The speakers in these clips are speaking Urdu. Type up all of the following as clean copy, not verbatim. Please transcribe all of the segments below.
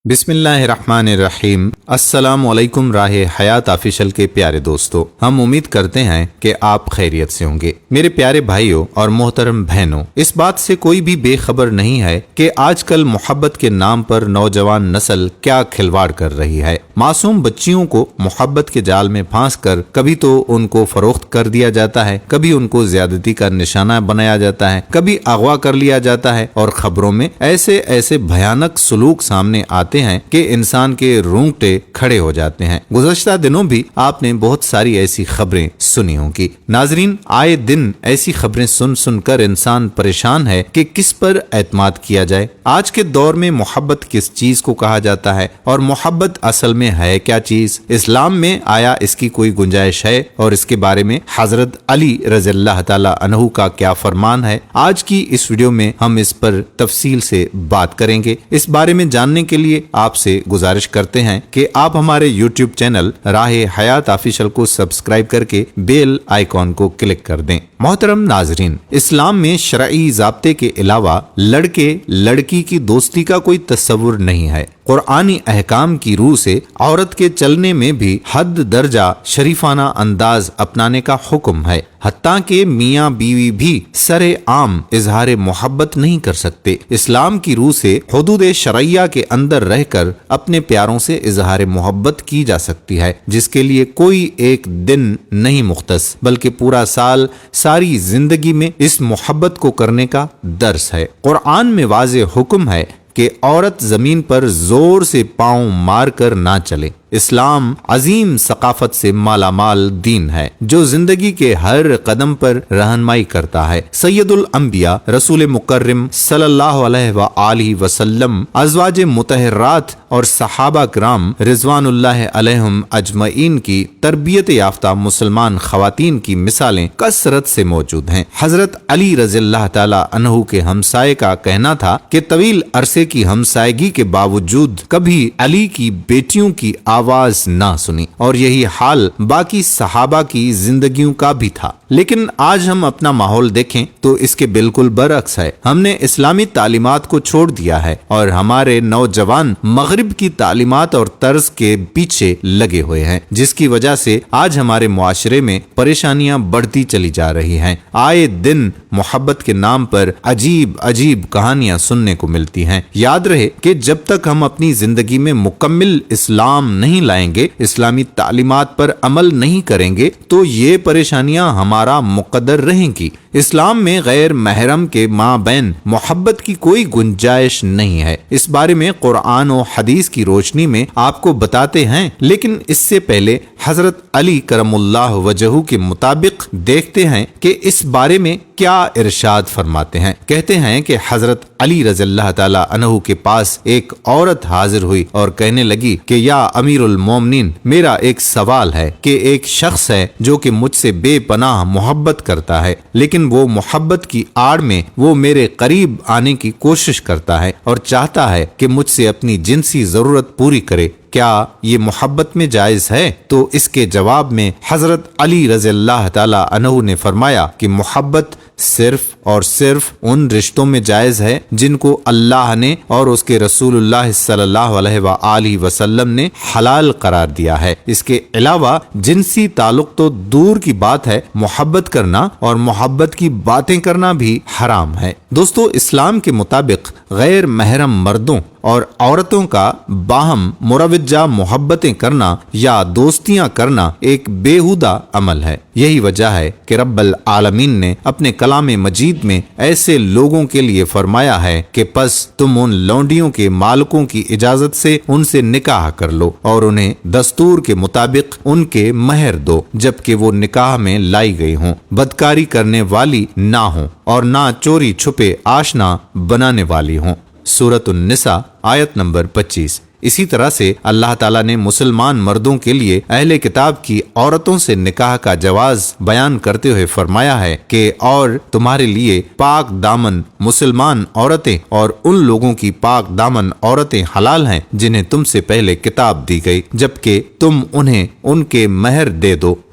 بسم اللہ الرحمن الرحیم۔ السلام علیکم راہ حیات آفیشل کے پیارے دوستو، ہم امید کرتے ہیں کہ آپ خیریت سے ہوں گے۔ میرے پیارے بھائیوں اور محترم بہنوں، اس بات سے کوئی بھی بے خبر نہیں ہے کہ آج کل محبت کے نام پر نوجوان نسل کیا کھلواڑ کر رہی ہے۔ معصوم بچیوں کو محبت کے جال میں پھانس کر کبھی تو ان کو فروخت کر دیا جاتا ہے، کبھی ان کو زیادتی کا نشانہ بنایا جاتا ہے، کبھی اغوا کر لیا جاتا ہے، اور خبروں میں ایسے بھیانک سلوک سامنے آتے ہیں کہ انسان کے رونگٹے کھڑے ہو جاتے ہیں۔ گزشتہ دنوں بھی آپ نے بہت ساری ایسی خبریں سنی ہوں گی۔ ناظرین، آئے دن ایسی خبریں سن کر انسان پریشان ہے کہ کس پر اعتماد کیا جائے۔ آج کے دور میں محبت کس چیز کو کہا جاتا ہے، اور محبت اصل میں ہے کیا چیز؟ اسلام میں آیا اس کی کوئی گنجائش ہے، اور اس کے بارے میں حضرت علی رضی اللہ تعالی عنہ کا کیا فرمان ہے؟ آج کی اس ویڈیو میں ہم اس پر تفصیل سے بات کریں گے۔ اس بارے میں جاننے کے لیے آپ سے گزارش کرتے ہیں کہ آپ ہمارے یوٹیوب چینل راہ حیات آفیشل کو سبسکرائب کر کے بیل آئیکن کو کلک کر دیں۔ محترم ناظرین، اسلام میں شرعی ضابطے کے علاوہ لڑکے لڑکی کی دوستی کا کوئی تصور نہیں ہے۔ قرآنی احکام کی روح سے عورت کے چلنے میں بھی حد درجہ شریفانہ انداز اپنانے کا حکم ہے، حتیٰ کہ میاں بیوی بھی سر عام اظہار محبت نہیں کر سکتے۔ اسلام کی روح سے حدود شرعیہ کے اندر رہ کر اپنے پیاروں سے اظہار محبت کی جا سکتی ہے، جس کے لیے کوئی ایک دن نہیں مختص، بلکہ پورا سال ساری زندگی میں اس محبت کو کرنے کا درس ہے۔ قرآن میں واضح حکم ہے کہ عورت زمین پر زور سے پاؤں مار کر نہ چلے۔ اسلام عظیم ثقافت سے مالا مال دین ہے جو زندگی کے ہر قدم پر رہنمائی کرتا ہے۔ سید الانبیاء رسول مکرم صلی اللہ علیہ وآلہ وسلم، ازواج مطہرات اور صحابہ کرام رضوان اللہ علیہم اجمعین کی تربیت یافتہ مسلمان خواتین کی مثالیں کثرت سے موجود ہیں۔ حضرت علی رضی اللہ تعالی عنہ کے ہمسائے کا کہنا تھا کہ طویل عرصے کی ہمسائیگی کے باوجود کبھی علی کی بیٹیوں کی آواز نہ سنی، اور یہی حال باقی صحابہ کی زندگیوں کا بھی تھا۔ لیکن آج ہم اپنا ماحول دیکھیں تو اس کے بالکل برعکس ہے۔ ہم نے اسلامی تعلیمات کو چھوڑ دیا ہے اور ہمارے نوجوان مغرب کی تعلیمات اور طرز کے پیچھے لگے ہوئے ہیں، جس کی وجہ سے آج ہمارے معاشرے میں پریشانیاں بڑھتی چلی جا رہی ہیں۔ آئے دن محبت کے نام پر عجیب کہانیاں سننے کو ملتی ہیں۔ یاد رہے کہ جب تک ہم اپنی زندگی میں مکمل اسلام نہیں لائیں گے، اسلامی تعلیمات پر عمل نہیں کریں گے، تو یہ پریشانیاں ہمارا مقدر رہیں گی۔ اسلام میں غیر محرم کے مابین محبت کی کوئی گنجائش نہیں ہے۔ اس بارے میں قرآن و حدیث کی روشنی میں آپ کو بتاتے ہیں، لیکن اس سے پہلے حضرت علی کرم اللہ وجہہ کے مطابق دیکھتے ہیں کہ اس بارے میں کیا ارشاد فرماتے ہیں۔ کہتے ہیں کہ حضرت علی رضی اللہ تعالی عنہ کے پاس ایک عورت حاضر ہوئی اور کہنے لگی کہ یا امیر المومنین، میرا ایک سوال ہے کہ ایک شخص ہے جو کہ مجھ سے بے پناہ محبت کرتا ہے، لیکن وہ محبت کی آڑ میں وہ میرے قریب آنے کی کوشش کرتا ہے اور چاہتا ہے کہ مجھ سے اپنی جنسی ضرورت پوری کرے، کیا یہ محبت میں جائز ہے؟ تو اس کے جواب میں حضرت علی رضی اللہ تعالی عنہ نے فرمایا کہ محبت صرف اور صرف ان رشتوں میں جائز ہے جن کو اللہ نے اور اس کے رسول اللہ صلی اللہ علیہ وآلہ وسلم نے حلال قرار دیا ہے۔ اس کے علاوہ جنسی تعلق تو دور کی بات ہے، محبت کرنا اور محبت کی باتیں کرنا بھی حرام ہے۔ دوستو، اسلام کے مطابق غیر محرم مردوں اور عورتوں کا باہم مروجہ محبتیں کرنا یا دوستیاں کرنا ایک بیہودہ عمل ہے۔ یہی وجہ ہے کہ رب العالمین نے اپنے کلام مجید میں ایسے لوگوں کے لیے فرمایا ہے کہ پس تم ان لونڈیوں کے مالکوں کی اجازت سے ان سے نکاح کر لو اور انہیں دستور کے مطابق ان کے مہر دو، جبکہ وہ نکاح میں لائی گئی ہوں، بدکاری کرنے والی نہ ہوں اور نہ چوری چھپے آشنا بنانے والی ہوں۔ سورۃ النساء آیت نمبر 25۔ اسی طرح سے اللہ تعالیٰ نے مسلمان مردوں کے لیے اہل کتاب کی عورتوں سے نکاح کا جواز بیان کرتے ہوئے فرمایا ہے کہ اور تمہارے لیے پاک دامن مسلمان عورتیں اور ان لوگوں کی پاک دامن عورتیں حلال ہیں جنہیں تم سے پہلے کتاب دی گئی، جبکہ تم انہیں ان کے مہر دے دو،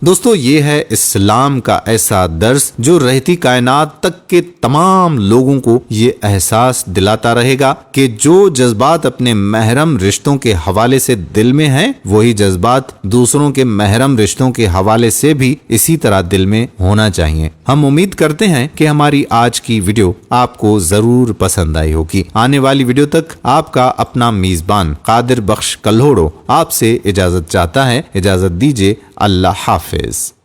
دوستو یہ ہے اسلام کا ایسا درس جو رہتی کائنات تک کے تمام لوگوں کو یہ احساس دلاتا رہے گا کہ جو جذبات اپنے محرم رشتوں کے حوالے سے دل میں ہیں وہی جذبات دوسروں کے محرم رشتوں کے حوالے سے بھی اسی طرح دل میں ہونا چاہیے۔ ہم امید کرتے ہیں کہ ہماری آج کی ویڈیو آپ کو ضرور پسند آئی ہوگی۔ آنے والی ویڈیو تک آپ کا اپنا میزبان قادر بخش کلہوڑو آپ سے اجازت چاہتا ہے۔ اجازت دیجیے، اللہ حافظ۔